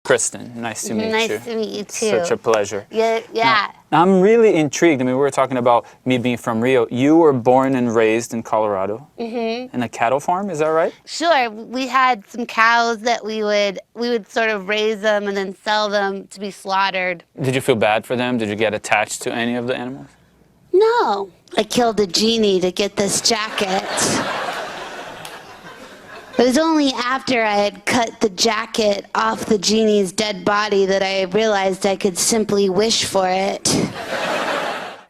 Kristen. Nice to meet you. Nice to meet you too. Such a pleasure. Yeah. Now, I'm really intrigued. I mean, we were talking about me being from Rio. You were born and raised in Colorado. Mm-hmm. In a cattle farm, is that right? Sure. We had some cows that we would sort of raise them and then sell them to be slaughtered. Did you feel bad for them? Did you get attached to any of the animals? No. I killed a genie to get this jacket. It was only after I had cut the jacket off the genie's dead body that I realized I could simply wish for it.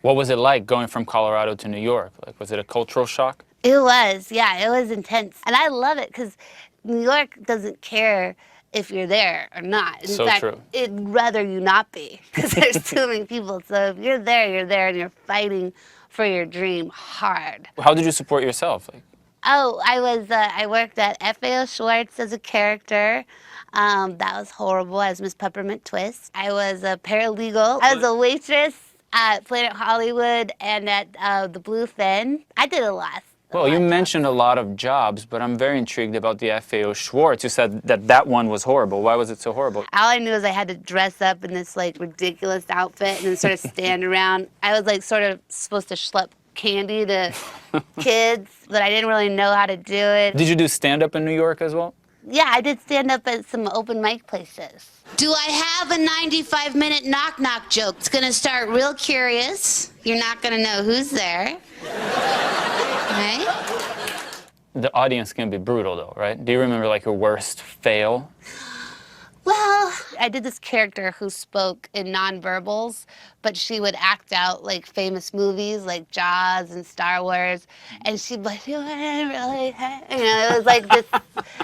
What was it like going from Colorado to New York? Like, was it a cultural shock? It was, yeah, it was intense. And I love it because New York doesn't care if you're there or not. In So fact, true. it'd rather you not be because there's too many people. So if you're there and you're fighting for your dream hard. How did you support yourself? Like, Oh, I worked at FAO Schwartz as a character. That was horrible. I was Miss Peppermint Twist. I was a paralegal. I was a waitress at Planet Hollywood and at the Bluefin. I did a lot. well, you mentioned a lot of jobs, but I'm very intrigued about the FAO Schwartz. You said that one was horrible. Why was it so horrible? All I knew is I had to dress up in this like ridiculous outfit and then sort of stand around. I was like sort of supposed to schlep candy to kids, but I didn't really know how to do it. Did you do stand-up in New York as well? Yeah, I did stand up at some open mic places. Do I have a 95-minute knock-knock joke? It's gonna start real curious. You're not gonna know who's there. Right? The audience can be brutal, though, right? Do you remember, like, your worst fail? Well, I did this character who spoke in nonverbals, but she would act out like famous movies like Jaws and Star Wars, and she'd be like, it was like this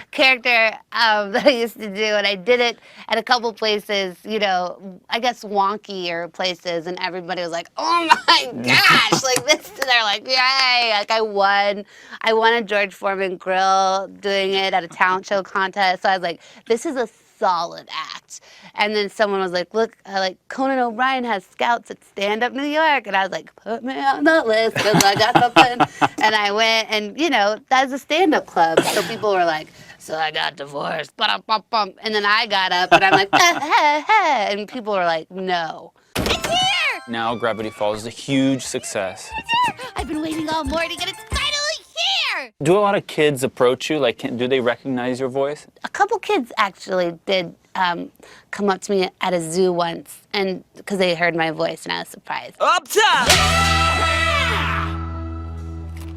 character that I used to do, and I did it at a couple places, I guess wonkier places, and everybody was like, oh my gosh, like this, and they're like, yay, like I won a George Foreman grill doing it at a talent show contest, so I was like, this is a solid act. And then someone was like, look, like Conan O'Brien has scouts at Stand Up New York. And I was like, put me on the list because I got something. And I went and, that's a stand-up club. So people were like, so I got divorced. And then I got up and I'm like, and people were like, no. It's here! Now Gravity Falls is a huge success. It's here! I've been waiting all morning and it's finally here! Do a lot of kids approach you? Like, do they recognize your voice? A couple kids actually did come up to me at a zoo once, and because they heard my voice, and I was surprised. Up top! Yeah!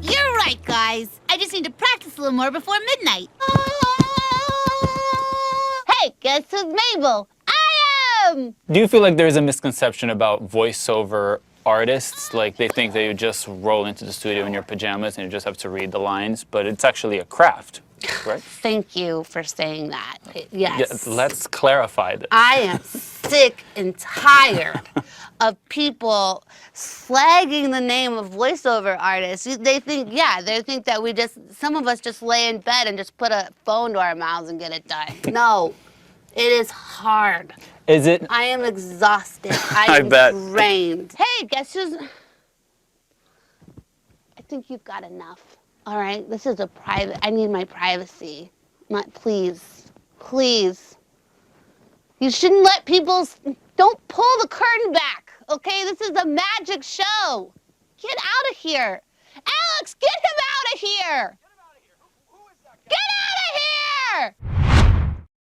You're right, guys. I just need to practice a little more before midnight. Hey, guess who's Mabel? I am! Do you feel like there's a misconception about voiceover artists? Like, they think that you just roll into the studio in your pajamas and you just have to read the lines, but it's actually a craft, right? Thank you for saying that. Yes. Yeah, let's clarify this. I am sick and tired of people slagging the name of voiceover artists. They think that some of us just lay in bed and just put a phone to our mouths and get it done. No, it is hard. Is it? I am exhausted. I am bet. drained. Hey, guess who's... I think you've got enough. All right, this is a private... I need my privacy. Please. Please. You shouldn't let people... Don't pull the curtain back, okay? This is a magic show. Get out of here. Alex, get him out of here.